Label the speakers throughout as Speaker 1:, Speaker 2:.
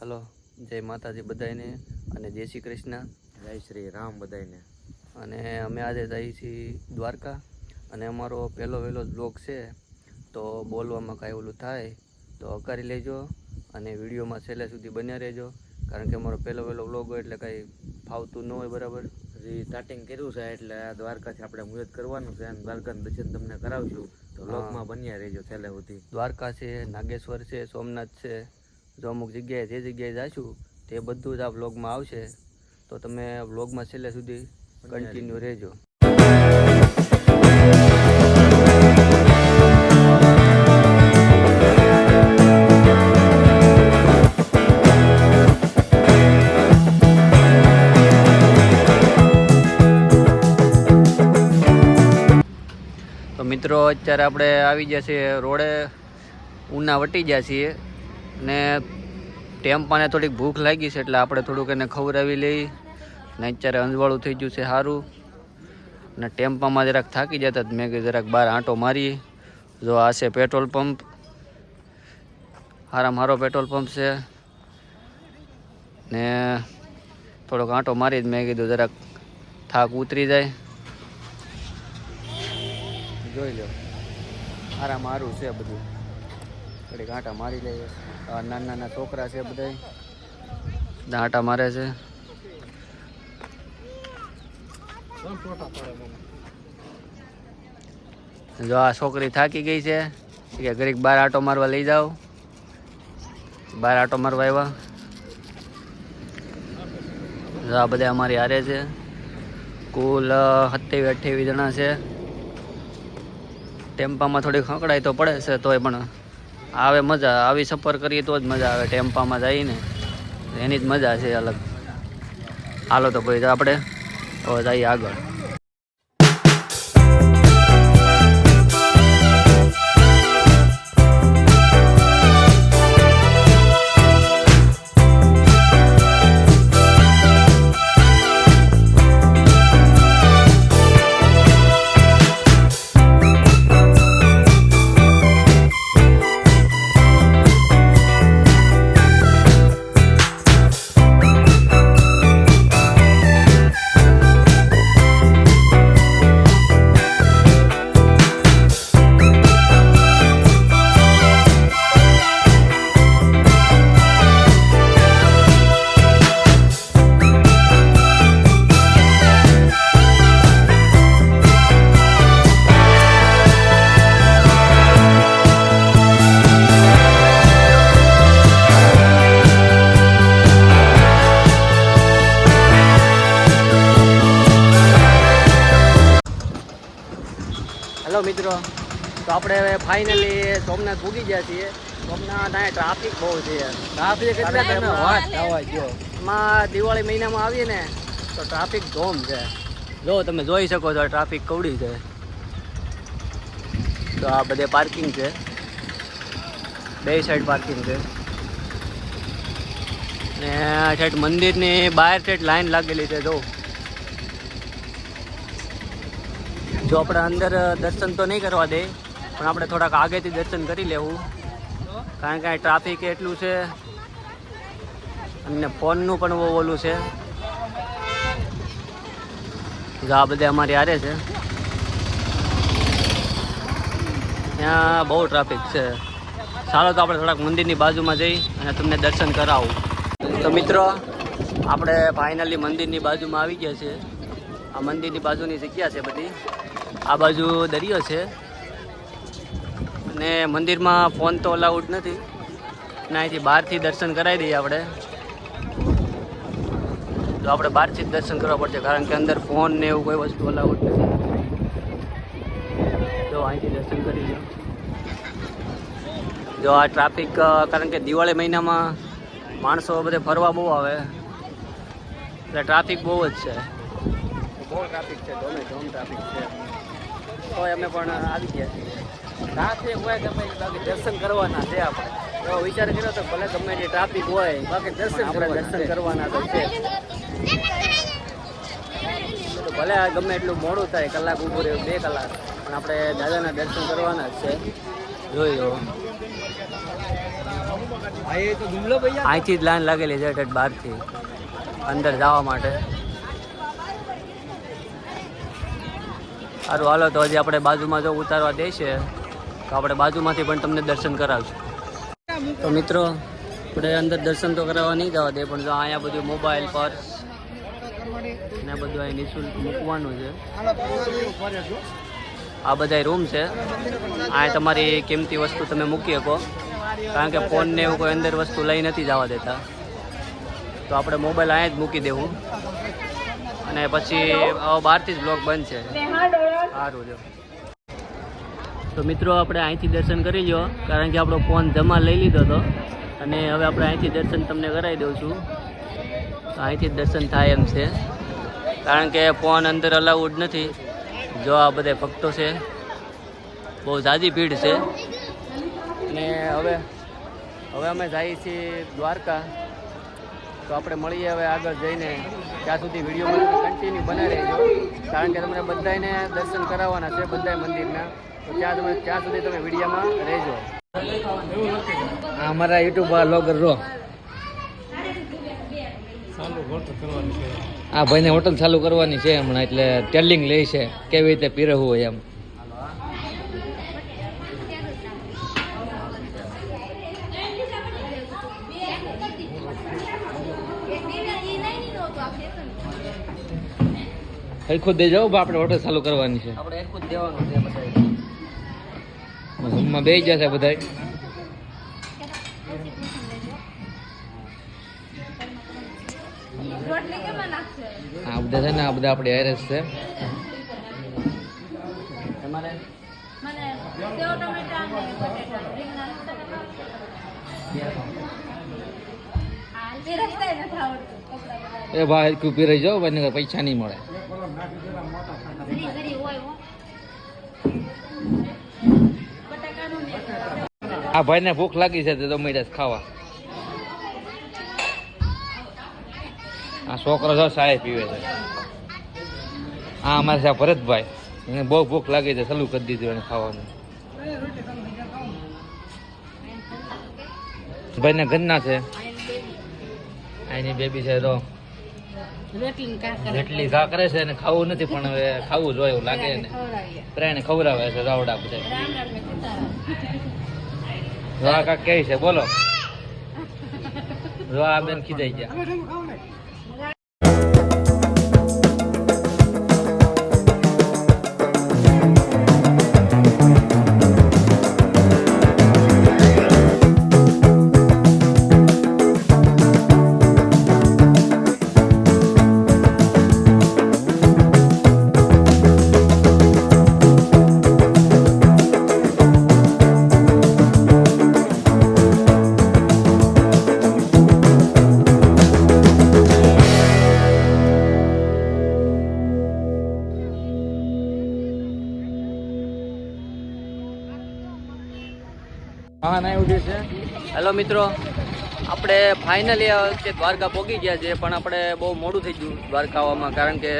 Speaker 1: Hello, જય માતાજી બધાને અને જય શ્રી કૃષ્ણ,
Speaker 2: જય શ્રી રામ બધાને.
Speaker 1: અને અમે આજે જઈએ છીએ દ્વારકા અને અમારો પહેલો વહેલો બ્લોગ છે, તો બોલવામાં કાંઈ ઓલું થાય તો અકારી લેજો અને વિડીયોમાં છેલ્લે સુધી બન્યા રહેજો, કારણ કે અમારો પહેલો વહેલો બ્લોગ હોય એટલે કાંઈ ફાવતું ન હોય બરાબર.
Speaker 2: હજી સ્ટાર્ટિંગ કર્યું છે એટલે દ્વારકાથી આપણે મુહૂર્ત કરવાનું છે અને દ્વારકાનું દર્શન તમને કરાવશું, તો બ્લોગમાં બન્યા રહેજો છેલ્લે સુધી.
Speaker 1: દ્વારકા છે, નાગેશ્વર છે, સોમનાથ છે, જો અમુક જગ્યાએ જે જગ્યાએ જઈશું તે બધું જ આ વ્લોગમાં આવશે, તો તમે વ્લોગમાં છેલ્લે સુધી કન્ટિન્યુ રહેજો. તો મિત્રો અત્યારે આપણે આવી ગયા છીએ રોડે, ઉના વટી ગયા છીએ ને ટેમ્પાને થોડીક ભૂખ લાગી છે એટલે આપણે થોડુંક એને ખવડાવી લઈ ને અત્યારે અંજવાળું થઈ ગયું છે સારું, અને ટેમ્પામાં જરાક થાકી જતા મેં કીધું જરાક બહાર આંટો મારીએ. જો આ છે પેટ્રોલ પંપ, સારામાં સારો પેટ્રોલ પંપ છે ને થોડોક આંટો મારી મેં કીધું જરાક થાક ઉતરી જાય. જોઈ લો આરામ સારું છે બધું, થોડીક આંટા મારી લઈએ. નાના નાના છોકરા છે બધા આંટા મારે છે. જો આ છોકરી થાકી ગઈ છે કે ઘડીક બહાર આંટો મારવા લઈ જાઓ, બહાર આંટો મારવા આવ્યા. જો આ બધા અમારી હારે છે, કુલ 27-28 જણા છે. ટેમ્પામાં થોડીક ખંકડાય તો પડે છે, તોય પણ આવે મજા. આવી સફર કરીએ તો જ મજા આવે, ટેમ્પામાં જઈને એની જ મજા છે અલગ. હાલો તો ભાઈ આપણે હવે જઈએ આગળ. હેલો મિત્રો, તો આપણે હવે ફાઇનલી સોમનાથ પૂગી ગયા છીએ. સોમનાથ અહીંયા ટ્રાફિક બહુ છે. ટ્રાફિક એટલે તમે વાત થવા જો, એમાં દિવાળી મહિનામાં આવીએ ને તો ટ્રાફિક ધોમ છે. જો તમે જોઈ શકો છો ટ્રાફિક કવડી છે. તો આ બધે પાર્કિંગ છે, બે સાઈડ પાર્કિંગ છે ને ઠેઠ મંદિરની બહાર ઠેઠ લાઈન લાગેલી છે. જો આપણે અંદર દર્શન તો નહીં કરવા દે, પણ આપણે થોડાક આગેથી દર્શન કરી લેવું, કારણ કે ટ્રાફિક એટલું છે અને ફોનનું પણ બહુ ઓલું છે. જો આ બધે અમારી હારે છે, ત્યાં બહુ ટ્રાફિક છે. ચાલો તો આપણે થોડાક મંદિરની બાજુમાં જઈ અને તમને દર્શન કરાવું. તો મિત્રો આપણે ફાઇનલી મંદિરની બાજુમાં આવી ગયા છે. આ મંદિરની બાજુની જગ્યા છે બધી. આ બાજુ દરિયો છે અને મંદિરમાં ફોન તો અલાઉડ નથી, ને અહીંથી બહારથી દર્શન કરાવી દઈએ આપણે. તો આપણે બહારથી જ દર્શન કરવા પડશે, કારણ કે અંદર ફોન ને એવું કોઈ વસ્તુ અલાઉડ નથી. જો અહીંથી દર્શન કરી લો. જો આ ટ્રાફિક, કારણ કે દિવાળી મહિનામાં માણસો બધે ફરવા બહુ આવે એટલે ટ્રાફિક બહુ જ છે. બહુ ટ્રાફિક છે, ધોમે ધોમ ટ્રાફિક છે. તો અમે પણ આવી ગયા છીએ. ટ્રાફિક હોય કે બાકી દર્શન કરવાના છે. આપણે એવો વિચાર કર્યો તો ભલે ગમે તે ટ્રાફિક હોય, બાકી દર્શન કરવાના તો છે. તો ભલે ગમે એટલું મોડું થાય, કલાક ઊભું રહ્યું, 2 કલાક, પણ આપણે દાદાના દર્શન કરવાના જ છે. જોઈ લો. અહીંથી જ લાઈન લાગેલી છે ઠેઠ બહારથી અંદર જવા માટે. સારું હાલો તો હજી આપણે બાજુમાં જો ઉતારવા દેશે તો આપણે બાજુમાંથી પણ તમને દર્શન કરાવશું. તો મિત્રો આપણે અંદર દર્શન તો કરાવવા નહીં જવા દે, પણ જો અહીંયા બધું મોબાઈલ પર્સ ને બધું અહીં નિઃશુલ્ક મૂકવાનું છે. આ બધા રૂમ છે, અહીંયા તમારી કિંમતી વસ્તુ તમે મૂકી શકો, કારણ કે ફોન ને એવું કોઈ અંદર વસ્તુ લઈ નથી જવા દેતા. તો આપણે મોબાઈલ અહીંયા જ મૂકી દેવું અને પછી બહારથી જ બ્લોક બંધ છે. સારું જો. તો મિત્રો આપણે અહીંથી દર્શન કરી લો, કારણ કે આપણો ફોન જમા લઈ લીધો હતો અને હવે આપણે અહીંથી દર્શન તમને કરાવી દઉં છું. તો અહીંથી જ દર્શન થાય એમ છે, કારણ કે ફોન અંદર અલાઉડ નથી. જો આ બધા ભક્તો છે, બહુ ઝાઝી ભીડ છે. અને હવે અમે જઈએ છીએ દ્વારકા. તો આપણે મળીએ હવે આગળ જઈને. ત્યાં સુધી વિડીયોમાં કન્ટિન્યુ બનાવી રહેજો, કારણ કે તમને બધાને દર્શન કરાવવાના છે બધા મંદિરના. તો ત્યાં સુધી તમે વિડીયોમાં રહેજો.
Speaker 2: અમારા યુટ્યુબ લોગર રો આ ભાઈને હોટલ ચાલુ કરવાની છે હમણાં, એટલે ટેલિંગ લે છે કેવી રીતે પીરવવું હોય એમ. હરખું દેજો આપણે હોટલ ચાલુ કરવાની છે.
Speaker 1: આપણે એક જ દેવાનું છે બધા.
Speaker 2: રૂમમાં બેસી જશે બધા. આ બધા છે ને, આ બધા આપણે હેરેસ છે.
Speaker 1: તમારે
Speaker 2: એ ભાઈ હરખું પીરાઈ જાઓ, ભાઈ પૈસા નહીં મળે. આ ભાઈને ભૂખ લાગી છે તો મેળા ખાવા. આ છોકરો જો સાહેબ પીવે છે. આ અમારે છે ભરતભાઈ, એને બહુ ભૂખ લાગી છે, ચાલુ કરી દીધું એને ખાવાનું. ભાઈને ઘરના છે, એની બેબી છે તો જેટલી ઘા કરે છે એને ખાવું નથી, પણ હવે ખાવું જોઈએ એવું લાગે ને. પ્રાણે ખવડાવે છે રાવડા બધા. જો આ કાક કે છે બોલો. જો આ બેન ખીજાઈ ગયા.
Speaker 1: હેલો મિત્રો, આપણે ફાઇનલી દ્વારકા પહોંચી ગયા છે, પણ આપણે બહુ મોડું થઈ ગયું દ્વારકા આવવામાં, કારણ કે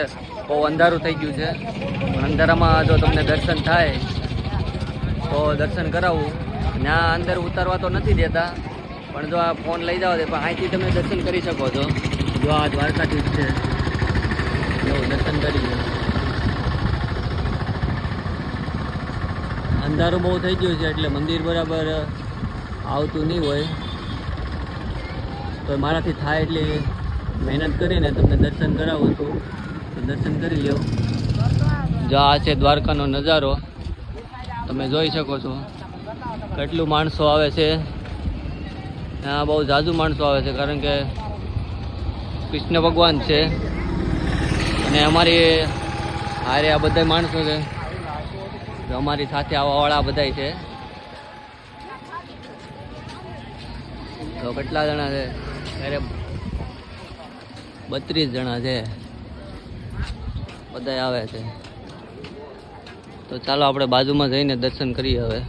Speaker 1: બહુ અંધારું થઈ ગયું છે. પણ અંધારામાં જો તમને દર્શન થાય તો દર્શન કરાવું. ત્યાં અંદર ઉતારવા તો નથી દેતા, પણ જો આ ફોન લઈ જાવ પણ અહીંથી તમે દર્શન કરી શકો છો. જો આ દ્વારકાધીશ છે, એવું દર્શન કરી લો. અંધારું બહુ થઈ ગયું છે એટલે મંદિર બરાબર આવતું નહીં હોય, તો મારાથી થાય એટલી મહેનત કરીને તમને દર્શન કરાવું છું. તો દર્શન કરી લો. જો આ છે દ્વારકાનો નજારો, તમે જોઈ શકો છો કેટલું માણસો આવે છે. ત્યાં બહુ ઝાઝુ માણસો આવે છે, કારણ કે કૃષ્ણ ભગવાન છે અને અમારી હારે આ બધા માણસો છે. અમારી સાથે આવવાવાળા બધા છે. તો કેટલા જણા છે? અરે 32 જણા છે, બધા આવે છે. તો ચાલો આપણે બાજુમાં જઈને દર્શન કરીએ હવે.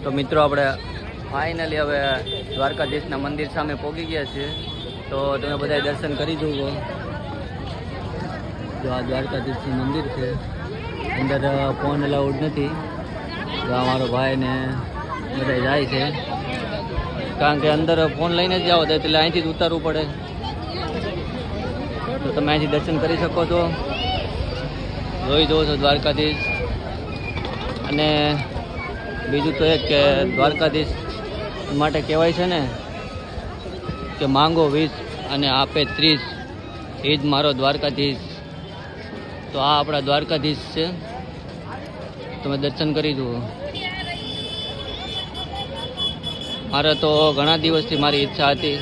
Speaker 1: તો મિત્રો આપણે ફાઇનલી હવે દ્વારકાધીશના મંદિર સામે પહોંચી ગયા છીએ. તો તમે બધા દર્શન કરી જુઓ. જો આ દ્વારકાધીશનું મંદિર છે, અંદર ફોન અલાઉડ નથી. તો અમારો ભાઈ ને બધા જાય છે. કારણ કે અંદર ફોન લઈને જ જાઓ તો એટલે અહીંથી જ ઉતારવું પડે. તો તમે અહીંથી દર્શન કરી શકો છો. જોઈ દો છો દ્વારકાધીશ. અને બીજું તો એક કે દ્વારકાધીશ માટે કહેવાય છે ને કે માંગો 20 અને આપે 30, એ જ મારો દ્વારકાધીશ. તો આ આપણા દ્વારકાધીશ છે. તમે દર્શન કરી જુઓ. મારે તો ઘણા દિવસથી મારી ઈચ્છા હતી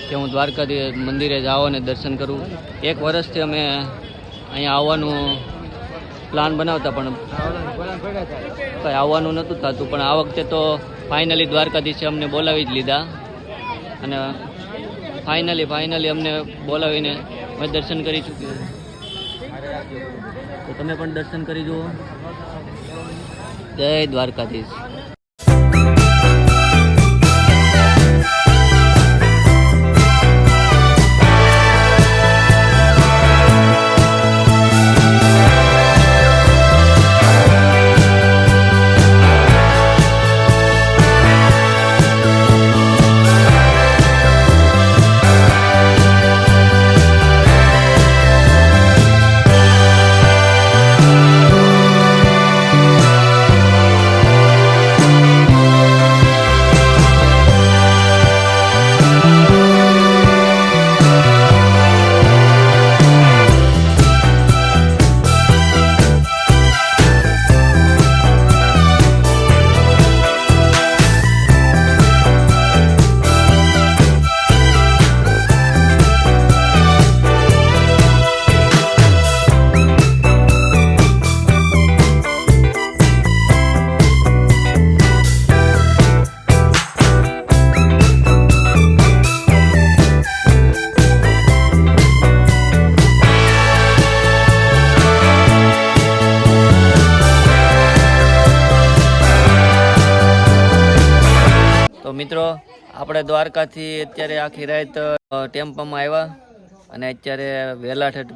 Speaker 1: કે હું દ્વારકાધીશ મંદિરે જાઉં અને દર્શન કરું. 1 વર્ષથી અમે અહીંયા આવવાનું પ્લાન બનાવતા પણ કંઈ આવવાનું નહોતું થતું. પણ આ વખતે તો ફાઇનલી દ્વારકાધીશે અમને બોલાવી જ લીધા અને ફાઇનલી અમને બોલાવીને અમે દર્શન કરી ચૂક્યા. તો તમે પણ દર્શન કરી જુઓ. જય દ્વારકાધીશ. તો મિત્રો આપણે દ્વારકાથી અત્યારે આખી રાત ટેમ્પામાં આવ્યા અને અત્યારે વહેલા ઠેઠ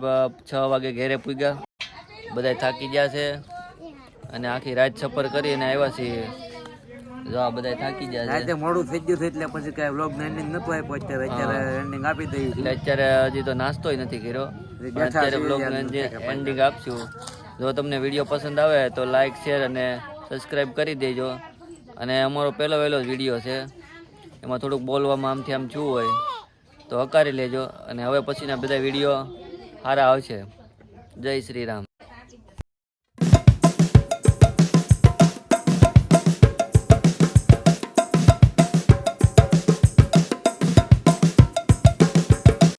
Speaker 1: 6 વાગે ઘેરે પૂગ્યા. બધા થાકી ગયા છે અને આખી રાત સફર કરી અને આવ્યા છીએ. જો આ બધા થાકી ગયા છે.
Speaker 2: મોડું થઈ ગયું એટલે પછી કઈ વ્લોગ ને એન્ડિંગ નતું આપ્યો. અત્યારે એન્ડિંગ આપી દઈએ.
Speaker 1: એટલે અત્યારે હજી તો નાસ્તોય નથી કર્યો. અત્યારે બ્લોગ એન્ડિંગ આપશું. જો તમને વિડીયો પસંદ આવે તો લાઈક, શેર અને સબસ્ક્રાઈબ કરી દેજો. અને અમારો પહેલો વહેલો જ વિડીયો છે, એમાં થોડુંક બોલવામાં આમથી આમ શું હોય તો હકારી લેજો. અને હવે પછીના બધા વિડીયો સારા આવશે. જય શ્રી રામ.